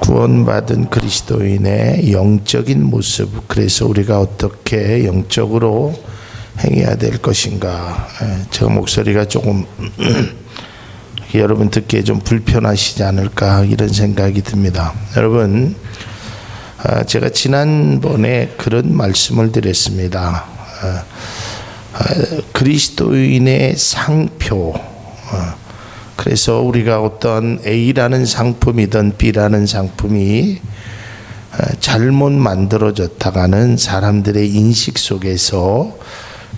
구원받은 그리스도인의 영적인 모습, 그래서 우리가 어떻게 영적으로 행해야 될 것인가. 저 목소리가 조금 여러분 듣기에 좀 불편하시지 않을까 이런 생각이 듭니다. 여러분, 제가 지난번에 그런 말씀을 드렸습니다. 그리스도인의 상표. 그래서 우리가 어떤 A라는 상품이든 B라는 상품이 잘못 만들어졌다가는 사람들의 인식 속에서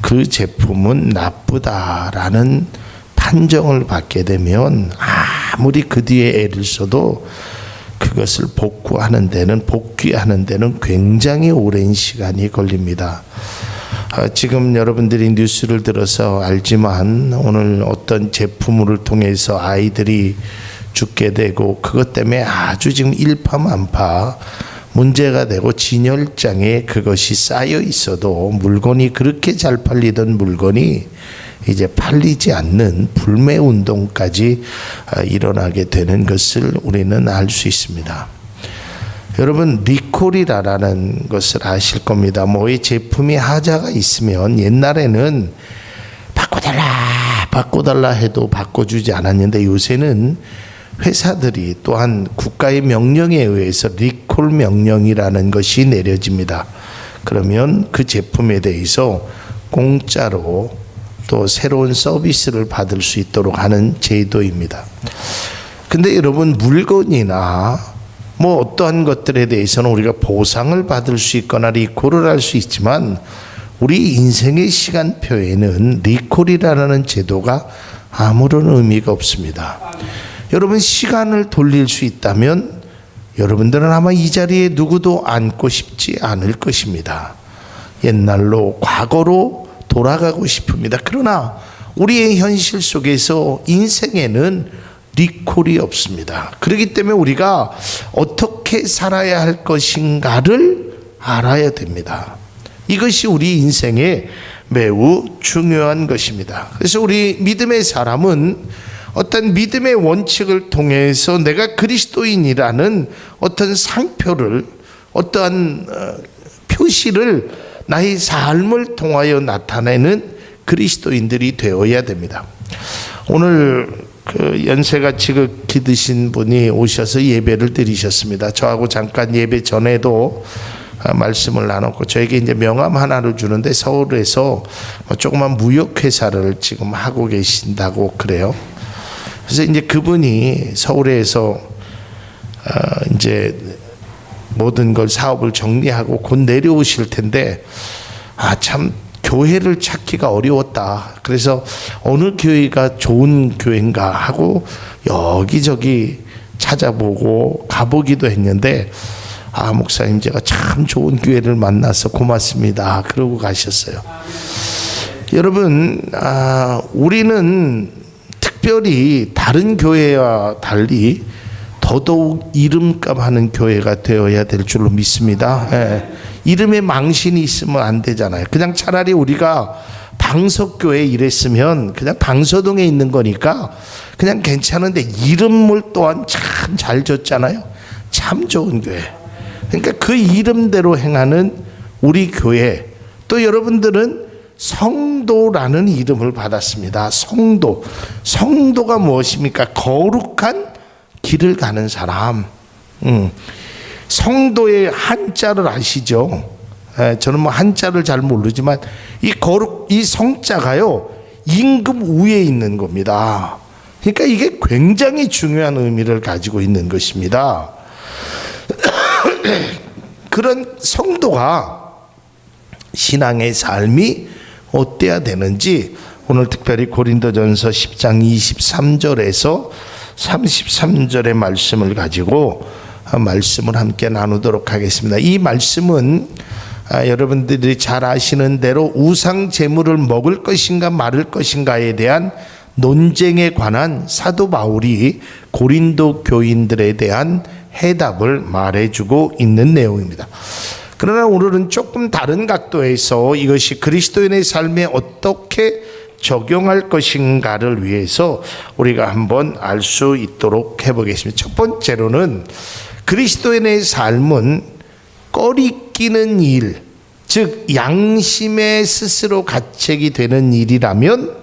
그 제품은 나쁘다라는 판정을 받게 되면 아무리 그 뒤에 애를 써도 그것을 복귀하는 데는 굉장히 오랜 시간이 걸립니다. 지금 여러분들이 뉴스를 들어서 알지만 오늘 어떤 제품을 통해서 아이들이 죽게 되고 그것 때문에 아주 지금 일파만파 문제가 되고 진열장에 그것이 쌓여 있어도 물건이 그렇게 잘 팔리던 물건이 이제 팔리지 않는 불매 운동까지 일어나게 되는 것을 우리는 알 수 있습니다. 여러분, 리콜이라는 것을 아실 겁니다. 이 제품이 하자가 있으면 옛날에는 바꿔달라 해도 바꿔주지 않았는데 요새는 회사들이 또한 국가의 명령에 의해서 리콜 명령이라는 것이 내려집니다. 그러면 그 제품에 대해서 공짜로 또 새로운 서비스를 받을 수 있도록 하는 제도입니다. 근데 여러분, 물건이나 어떠한 것들에 대해서는 우리가 보상을 받을 수 있거나 리콜을 할 수 있지만 우리 인생의 시간표에는 리콜이라는 제도가 아무런 의미가 없습니다. 여러분, 시간을 돌릴 수 있다면 여러분들은 아마 이 자리에 누구도 앉고 싶지 않을 것입니다. 옛날로, 과거로 돌아가고 싶습니다. 그러나 우리의 현실 속에서 인생에는 리콜이 없습니다. 그렇기 때문에 우리가 어떻게 살아야 할 것인가를 알아야 됩니다. 이것이 우리 인생에 매우 중요한 것입니다. 그래서 우리 믿음의 사람은 어떤 믿음의 원칙을 통해서 내가 그리스도인이라는 어떤 상표를, 어떠한 표시를 나의 삶을 통하여 나타내는 그리스도인들이 되어야 됩니다. 오늘 연세가 지극히 드신 분이 오셔서 예배를 드리셨습니다. 저하고 잠깐 예배 전에도 말씀을 나눴고, 저에게 이제 명함 하나를 주는데 서울에서 조그만 무역회사를 지금 하고 계신다고 그래요. 그래서 이제 그분이 서울에서 이제 모든 걸 사업을 정리하고 곧 내려오실 텐데 참 교회를 찾기가 어려웠다. 그래서 어느 교회가 좋은 교회인가 하고 여기저기 찾아보고 가보기도 했는데 목사님, 제가 참 좋은 교회를 만나서 고맙습니다. 그러고 가셨어요. 여러분, 우리는 특별히 다른 교회와 달리 더더욱 이름값 하는 교회가 되어야 될 줄로 믿습니다. 이름에 망신이 있으면 안 되잖아요. 그냥 차라리 우리가 방석교회 이랬으면 그냥 방서동에 있는 거니까 그냥 괜찮은데 이름을 또한 참 잘 줬잖아요. 참 좋은 교회. 그러니까 그 이름대로 행하는 우리 교회. 또 여러분들은 성도라는 이름을 받았습니다. 성도가 무엇입니까? 거룩한 길을 가는 사람. 성도의 한자를 아시죠? 저는 한자를 잘 모르지만 이 성자가요, 임금 위에 있는 겁니다. 그러니까 이게 굉장히 중요한 의미를 가지고 있는 것입니다. 그런 성도가 신앙의 삶이 어때야 되는지 오늘 특별히 고린도전서 10장 23절에서 33절의 말씀을 가지고 말씀을 함께 나누도록 하겠습니다. 이 말씀은 여러분들이 잘 아시는 대로 우상 제물을 먹을 것인가 말을 것인가에 대한 논쟁에 관한 사도 바울이 고린도 교인들에 대한 해답을 말해주고 있는 내용입니다. 그러나 오늘은 조금 다른 각도에서 이것이 그리스도인의 삶에 어떻게 적용할 것인가를 위해서 우리가 한번 알 수 있도록 해보겠습니다. 첫 번째로는 그리스도인의 삶은 꺼리끼는 일, 즉 양심에 스스로 가책이 되는 일이라면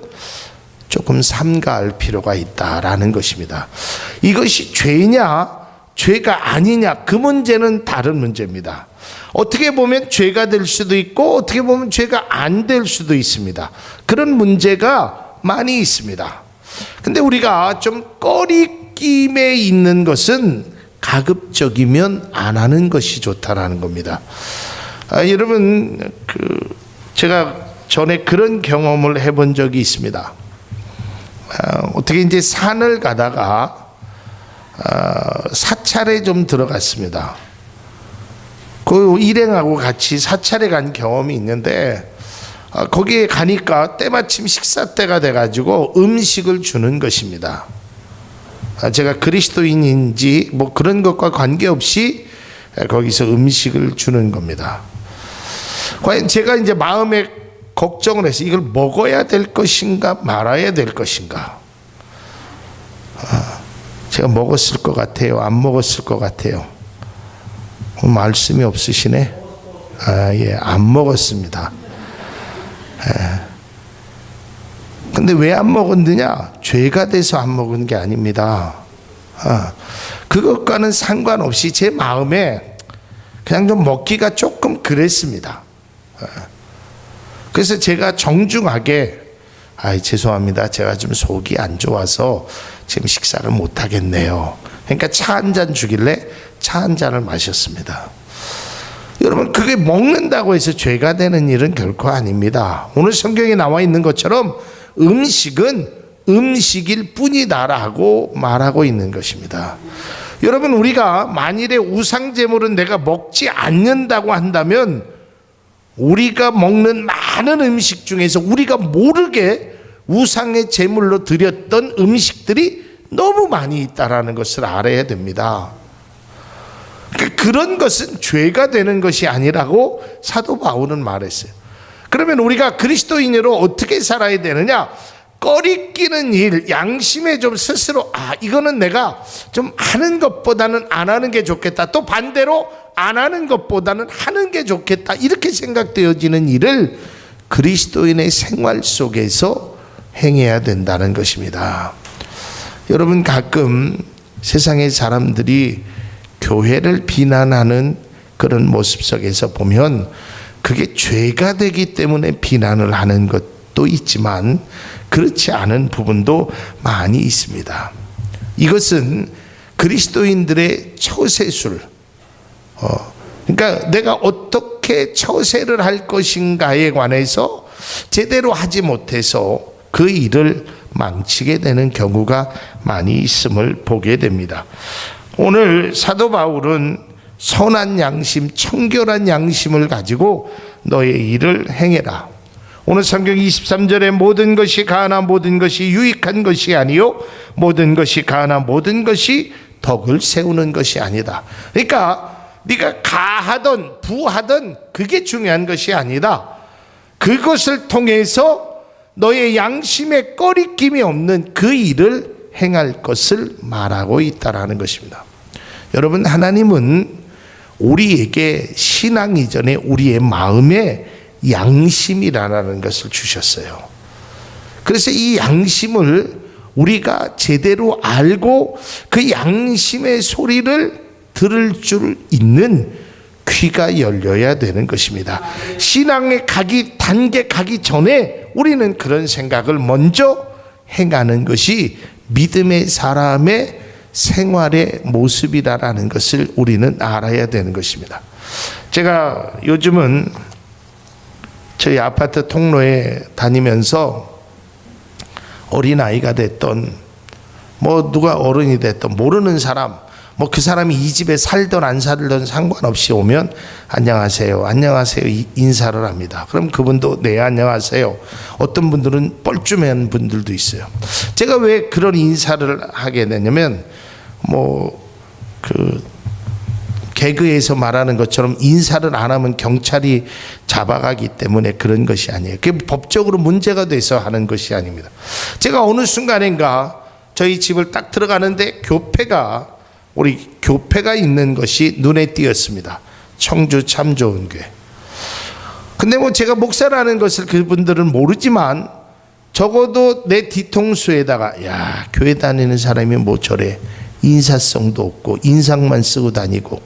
조금 삼가할 필요가 있다라는 것입니다. 이것이 죄냐 죄가 아니냐, 그 문제는 다른 문제입니다. 어떻게 보면 죄가 될 수도 있고 어떻게 보면 죄가 안 될 수도 있습니다. 그런 문제가 많이 있습니다. 근데 우리가 좀 꺼리낌에 있는 것은 가급적이면 안 하는 것이 좋다라는 겁니다. 여러분, 제가 전에 그런 경험을 해본 적이 있습니다. 어떻게 이제 산을 가다가 사찰에 좀 들어갔습니다. 그 일행하고 같이 사찰에 간 경험이 있는데, 거기에 가니까 때마침 식사 때가 돼가지고 음식을 주는 것입니다. 제가 그리스도인인지 뭐 그런 것과 관계없이 거기서 음식을 주는 겁니다. 과연 제가 이제 마음에 걱정을 해서 이걸 먹어야 될 것인가 말아야 될 것인가. 제가 먹었을 것 같아요, 안 먹었을 것 같아요? 말씀이 없으시네. 예, 안 먹었습니다. 근데 왜 안 먹었느냐? 죄가 돼서 안 먹은 게 아닙니다. 그것과는 상관없이 제 마음에 그냥 좀 먹기가 조금 그랬습니다. 그래서 제가 정중하게, 죄송합니다, 제가 좀 속이 안 좋아서 지금 식사를 못 하겠네요. 그러니까 차 한 잔 주길래 차 한 잔을 마셨습니다. 여러분, 그게 먹는다고 해서 죄가 되는 일은 결코 아닙니다. 오늘 성경에 나와 있는 것처럼 음식은 음식일 뿐이다라고 말하고 있는 것입니다. 여러분, 우리가 만일에 우상제물은 내가 먹지 않는다고 한다면 우리가 먹는 많은 음식 중에서 우리가 모르게 우상의 제물로 드렸던 음식들이 너무 많이 있다라는 것을 알아야 됩니다. 그런 것은 죄가 되는 것이 아니라고 사도 바울은 말했어요. 그러면 우리가 그리스도인으로 어떻게 살아야 되느냐? 꺼리끼는 일, 양심에 좀 스스로 이거는 내가 좀 하는 것보다는 안 하는 게 좋겠다, 또 반대로 안 하는 것보다는 하는 게 좋겠다, 이렇게 생각되어지는 일을 그리스도인의 생활 속에서 행해야 된다는 것입니다. 여러분, 가끔 세상의 사람들이 교회를 비난하는 그런 모습 속에서 보면 그게 죄가 되기 때문에 비난을 하는 것도 있지만 그렇지 않은 부분도 많이 있습니다. 이것은 그리스도인들의 처세술, 그러니까 내가 어떻게 처세를 할 것인가에 관해서 제대로 하지 못해서 그 일을 망치게 되는 경우가 많이 있음을 보게 됩니다. 오늘 사도 바울은 선한 양심, 청결한 양심을 가지고 너의 일을 행해라. 오늘 성경 23절에 모든 것이 가하나 모든 것이 유익한 것이 아니요 모든 것이 가하나 모든 것이 덕을 세우는 것이 아니다. 그러니까 네가 가하던 부하던 그게 중요한 것이 아니다. 그것을 통해서 너의 양심에 꺼리낌이 없는 그 일을 행할 것을 말하고 있다라는 것입니다. 여러분, 하나님은 우리에게 신앙 이전에 우리의 마음에 양심이라는 것을 주셨어요. 그래서 이 양심을 우리가 제대로 알고 그 양심의 소리를 들을 줄 있는 귀가 열려야 되는 것입니다. 신앙의 단계 가기 전에 우리는 그런 생각을 먼저 행하는 것이 믿음의 사람의 생활의 모습이라는 것을 우리는 알아야 되는 것입니다. 제가 요즘은 저희 아파트 통로에 다니면서 어린아이가 됐던 뭐 누가 어른이 됐던 모르는 사람, 뭐 그 사람이 이 집에 살던 안 살던 상관없이 오면 안녕하세요, 안녕하세요 인사를 합니다. 그럼 그분도 네 안녕하세요. 어떤 분들은 뻘쭘한 분들도 있어요. 제가 왜 그런 인사를 하게 되냐면 개그에서 말하는 것처럼 인사를 안 하면 경찰이 잡아가기 때문에 그런 것이 아니에요. 그게 법적으로 문제가 돼서 하는 것이 아닙니다. 제가 어느 순간인가 저희 집을 딱 들어가는데 교패가 우리 교회가 있는 것이 눈에 띄었습니다. 청주 참 좋은 교회. 근데 뭐 제가 목사라는 것을 그분들은 모르지만 적어도 내 뒤통수에다가 야, 교회 다니는 사람이 뭐 저래 인사성도 없고 인상만 쓰고 다니고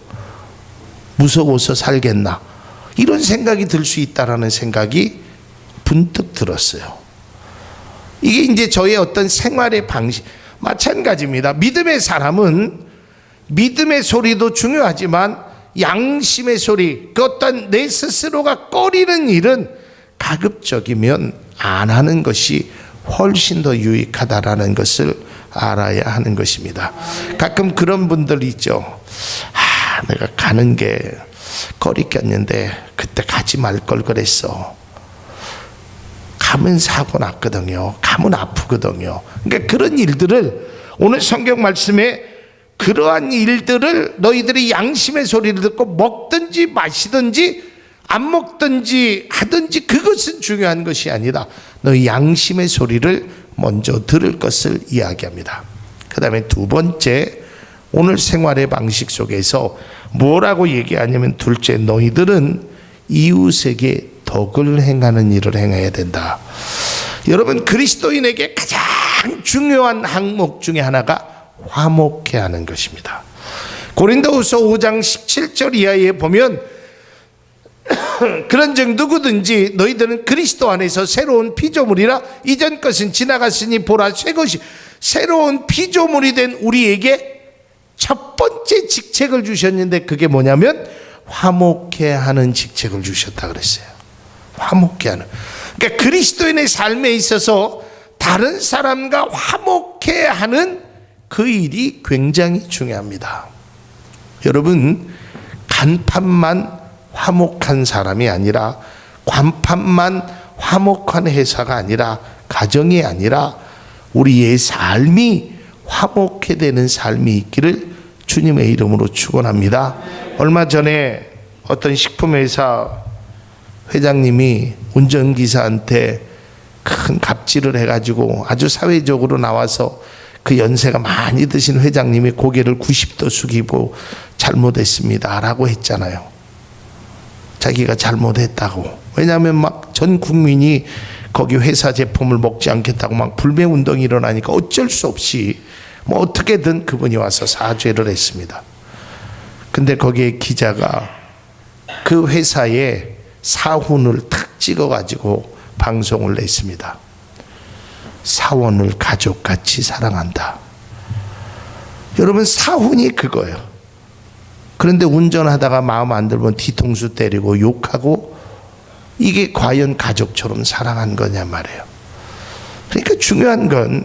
무서워서 살겠나, 이런 생각이 들 수 있다라는 생각이 문득 들었어요. 이게 이제 저의 어떤 생활의 방식, 마찬가지입니다. 믿음의 사람은 믿음의 소리도 중요하지만 양심의 소리, 그 어떤 내 스스로가 꺼리는 일은 가급적이면 안 하는 것이 훨씬 더 유익하다라는 것을 알아야 하는 것입니다. 가끔 그런 분들 있죠. 내가 가는 게 꺼리꼈는데 그때 가지 말 걸 그랬어. 가면 사고 났거든요. 가면 아프거든요. 그러니까 그런 일들을 오늘 성경 말씀에 그러한 일들을 너희들이 양심의 소리를 듣고 먹든지 마시든지 안 먹든지 하든지 그것은 중요한 것이 아니라 너희 양심의 소리를 먼저 들을 것을 이야기합니다. 그 다음에 두 번째, 오늘 생활의 방식 속에서 뭐라고 얘기하냐면 둘째, 너희들은 이웃에게 덕을 행하는 일을 행해야 된다. 여러분, 그리스도인에게 가장 중요한 항목 중에 하나가 화목해 하는 것입니다. 고린도후서 5장 17절 이하에 보면 그런즉 누구든지 너희들은 그리스도 안에서 새로운 피조물이라 이전 것은 지나갔으니 보라 새 것이, 새로운 피조물이 된 우리에게 첫 번째 직책을 주셨는데 그게 뭐냐면 화목해 하는 직책을 주셨다 그랬어요. 화목해 하는. 그러니까 그리스도인의 삶에 있어서 다른 사람과 화목해 하는 그 일이 굉장히 중요합니다. 여러분, 간판만 화목한 사람이 아니라, 간판만 화목한 회사가 아니라, 가정이 아니라 우리의 삶이 화목해 되는 삶이 있기를 주님의 이름으로 축원합니다. 얼마 전에 어떤 식품회사 회장님이 운전기사한테 큰 갑질을 해가지고 아주 사회적으로 나와서 그 연세가 많이 드신 회장님이 고개를 90도 숙이고 잘못했습니다 라고 했잖아요. 자기가 잘못했다고. 왜냐하면 막 전 국민이 거기 회사 제품을 먹지 않겠다고 막 불매운동이 일어나니까 어쩔 수 없이 뭐 어떻게든 그분이 와서 사죄를 했습니다. 근데 거기에 기자가 그 회사의 사훈을 탁 찍어가지고 방송을 냈습니다. 사원을 가족같이 사랑한다. 여러분, 사훈이 그거예요. 그런데 운전하다가 마음 안 들면 뒤통수 때리고 욕하고, 이게 과연 가족처럼 사랑한 거냐 말이에요. 그러니까 중요한 건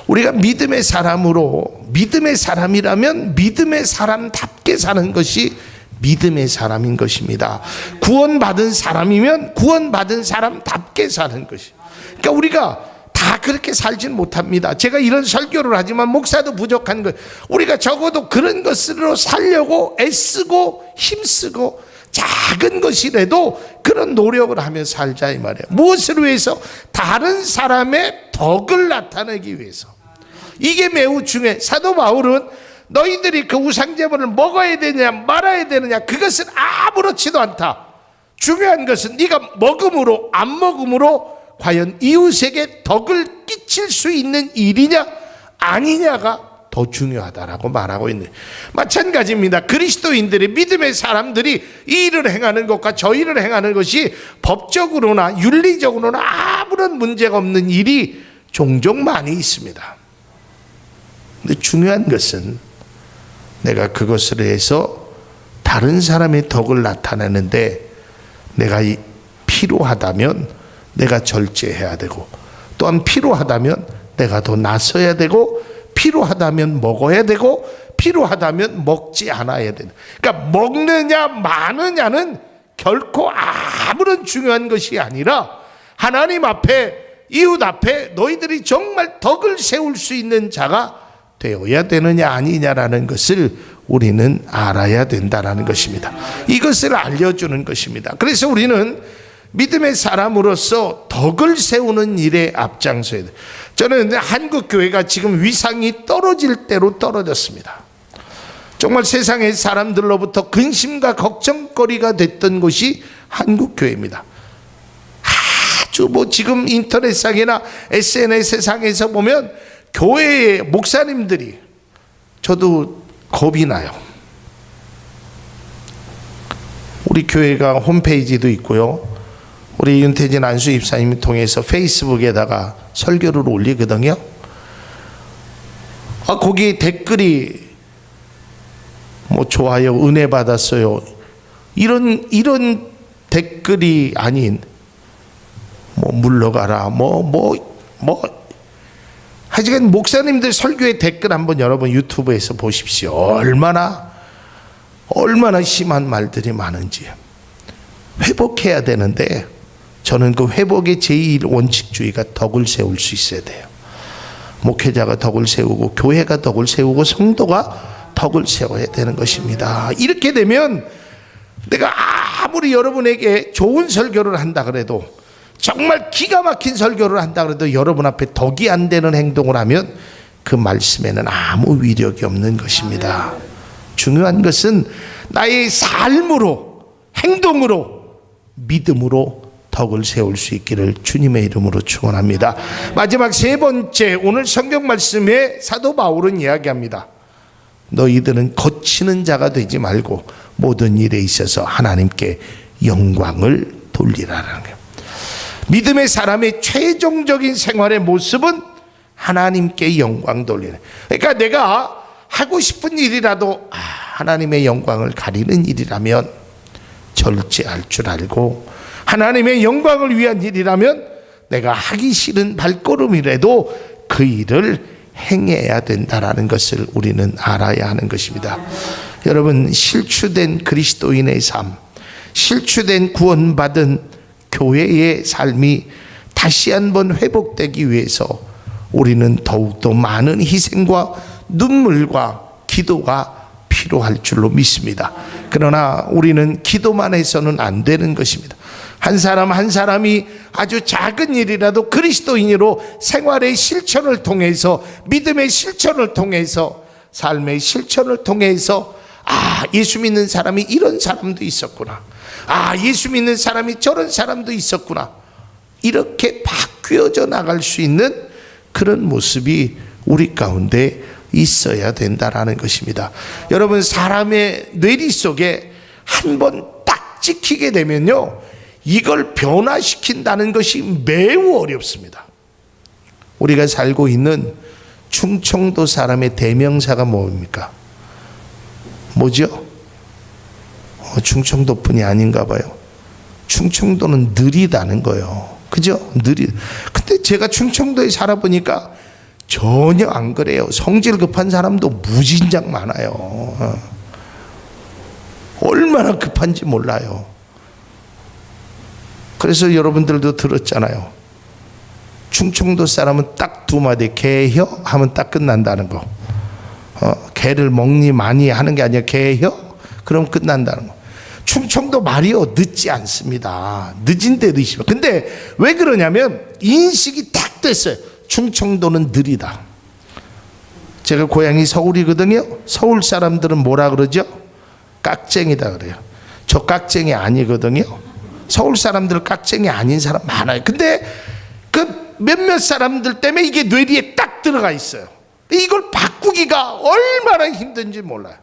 우리가 믿음의 사람으로, 믿음의 사람이라면 믿음의 사람답게 사는 것이 믿음의 사람인 것입니다. 구원받은 사람이면 구원받은 사람답게 사는 것이. 그러니까 우리가 다 그렇게 살진 못합니다. 제가 이런 설교를 하지만 목사도 부족한 것, 우리가 적어도 그런 것으로 살려고 애쓰고 힘쓰고 작은 것이라도 그런 노력을 하며 살자 이 말이에요. 무엇을 위해서? 다른 사람의 덕을 나타내기 위해서. 이게 매우 중요해. 사도 바울은 너희들이 그 우상제물을 먹어야 되느냐 말아야 되느냐 그것은 아무렇지도 않다. 중요한 것은 네가 먹음으로 안 먹음으로 과연 이웃에게 덕을 끼칠 수 있는 일이냐 아니냐가 더 중요하다라고 말하고 있는. 마찬가지입니다. 그리스도인들의 믿음의 사람들이 이 일을 행하는 것과 저 일을 행하는 것이 법적으로나 윤리적으로나 아무런 문제가 없는 일이 종종 많이 있습니다. 근데 중요한 것은 내가 그것을 해서 다른 사람의 덕을 나타내는데 내가 필요하다면 내가 절제해야 되고, 또한 필요하다면 내가 더 나서야 되고, 필요하다면 먹어야 되고, 필요하다면 먹지 않아야 된다. 그러니까 먹느냐 마느냐는 결코 아무런 중요한 것이 아니라 하나님 앞에, 이웃 앞에 너희들이 정말 덕을 세울 수 있는 자가 되어야 되느냐 아니냐라는 것을 우리는 알아야 된다는 것입니다. 이것을 알려주는 것입니다. 그래서 우리는 믿음의 사람으로서 덕을 세우는 일에 앞장서야 돼. 저는 한국 교회가 지금 위상이 떨어질 대로 떨어졌습니다. 정말 세상의 사람들로부터 근심과 걱정거리가 됐던 곳이 한국교회입니다. 아주 지금 인터넷상이나 SNS상에서 보면 교회의 목사님들이, 저도 겁이 나요. 우리 교회가 홈페이지도 있고요, 우리 윤태진 안수 입사님을 통해서 페이스북에다가 설교를 올리거든요. 거기 댓글이 좋아요, 은혜 받았어요, 이런 댓글이 아닌 물러가라 하여간 목사님들 설교의 댓글 한번 여러분 유튜브에서 보십시오. 얼마나 심한 말들이 많은지. 회복해야 되는데 저는 그 회복의 제1원칙주의가 덕을 세울 수 있어야 돼요. 목회자가 덕을 세우고 교회가 덕을 세우고 성도가 덕을 세워야 되는 것입니다. 이렇게 되면 내가 아무리 여러분에게 좋은 설교를 한다 그래도, 정말 기가 막힌 설교를 한다 그래도 여러분 앞에 덕이 안 되는 행동을 하면 그 말씀에는 아무 위력이 없는 것입니다. 중요한 것은 나의 삶으로, 행동으로, 믿음으로 덕을 세울 수 있기를 주님의 이름으로 축원합니다. 마지막 세 번째, 오늘 성경 말씀에 사도 바울은 이야기합니다. 너희들은 거치는 자가 되지 말고 모든 일에 있어서 하나님께 영광을 돌리라는 거예요. 믿음의 사람의 최종적인 생활의 모습은 하나님께 영광 돌리는. 그러니까 내가 하고 싶은 일이라도 하나님의 영광을 가리는 일이라면 절제할 줄 알고, 하나님의 영광을 위한 일이라면 내가 하기 싫은 발걸음이라도 그 일을 행해야 된다라는 것을 우리는 알아야 하는 것입니다. 여러분, 실추된 그리스도인의 삶, 실추된 구원받은 교회의 삶이 다시 한번 회복되기 위해서 우리는 더욱더 많은 희생과 눈물과 기도가 필요할 줄로 믿습니다. 그러나 우리는 기도만 해서는 안 되는 것입니다. 한 사람 한 사람이 아주 작은 일이라도 그리스도인으로 생활의 실천을 통해서, 믿음의 실천을 통해서, 삶의 실천을 통해서 예수 믿는 사람이 이런 사람도 있었구나, 예수 믿는 사람이 저런 사람도 있었구나, 이렇게 바뀌어져 나갈 수 있는 그런 모습이 우리 가운데 있어야 된다라는 것입니다. 여러분, 사람의 뇌리 속에 한 번 딱 찍히게 되면요, 이걸 변화시킨다는 것이 매우 어렵습니다. 우리가 살고 있는 충청도 사람의 대명사가 뭡니까? 뭐죠? 충청도뿐이 아닌가 봐요. 충청도는 느리다는 거예요. 그죠? 근데 제가 충청도에 살아보니까 전혀 안 그래요. 성질 급한 사람도 무진장 많아요. 얼마나 급한지 몰라요. 그래서 여러분들도 들었잖아요. 충청도 사람은 딱 두 마디 개혀 하면 딱 끝난다는 거. 개를 먹니 많이 하는 게 아니라 개혀? 그럼 끝난다는 거. 충청도 말이요, 늦지 않습니다. 늦은데 늦으면. 근데 왜 그러냐면 인식이 딱 됐어요. 충청도는 느리다. 제가 고향이 서울이거든요. 서울 사람들은 뭐라 그러죠? 깍쟁이다 그래요. 저 깍쟁이 아니거든요. 서울 사람들 깍쟁이 아닌 사람 많아요. 근데 그 몇몇 사람들 때문에 이게 뇌리에 딱 들어가 있어요. 이걸 바꾸기가 얼마나 힘든지 몰라요.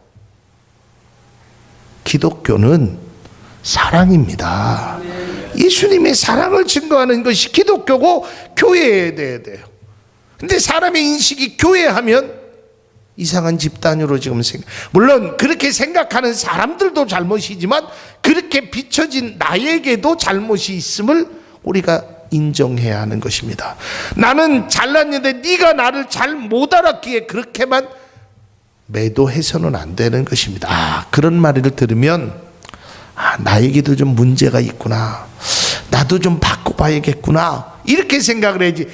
기독교는 사랑입니다. 예수님의 사랑을 증거하는 것이 기독교고 교회에 돼야 돼요. 근데 사람의 인식이 교회하면 이상한 집단으로 지금 물론 그렇게 생각하는 사람들도 잘못이지만 그렇게 비춰진 나에게도 잘못이 있음을 우리가 인정해야 하는 것입니다. 나는 잘났는데 네가 나를 잘 못 알았기에 그렇게만 매도해서는 안 되는 것입니다. 그런 말을 들으면 나에게도 좀 문제가 있구나, 나도 좀 바꿔봐야겠구나, 이렇게 생각을 해야지.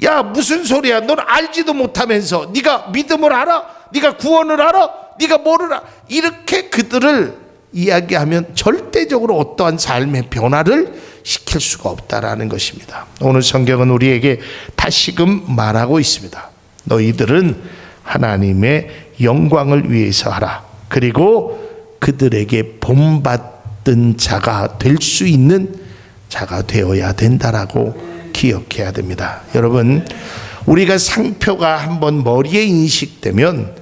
야, 무슨 소리야, 넌 알지도 못하면서 네가 믿음을 알아? 네가 구원을 알아? 네가 뭐를 알아? 이렇게 그들을 이야기하면 절대적으로 어떠한 삶의 변화를 시킬 수가 없다라는 것입니다. 오늘 성경은 우리에게 다시금 말하고 있습니다. 너희들은 하나님의 영광을 위해서 하라. 그리고 그들에게 본받던 자가 될 수 있는 자가 되어야 된다라고 기억해야 됩니다. 여러분, 우리가 상표가 한번 머리에 인식되면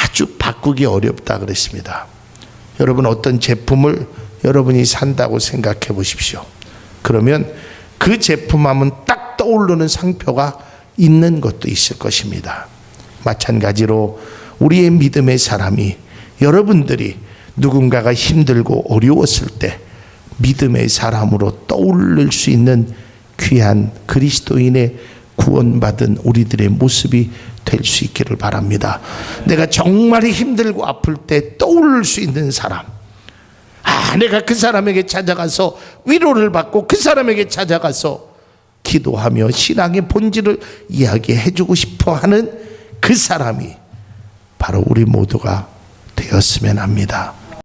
아주 바꾸기 어렵다 그랬습니다. 여러분, 어떤 제품을 여러분이 산다고 생각해 보십시오. 그러면 그 제품 하면 딱 떠오르는 상표가 있는 것도 있을 것입니다. 마찬가지로 우리의 믿음의 사람이, 여러분들이 누군가가 힘들고 어려웠을 때 믿음의 사람으로 떠올릴 수 있는 귀한 그리스도인의 구원받은 우리들의 모습이 될 수 있기를 바랍니다. 내가 정말 힘들고 아플 때 떠올릴 수 있는 사람, 내가 그 사람에게 찾아가서 위로를 받고 그 사람에게 찾아가서 기도하며 신앙의 본질을 이야기해 주고 싶어 하는 그 사람이 바로 우리 모두가 되었으면 합니다.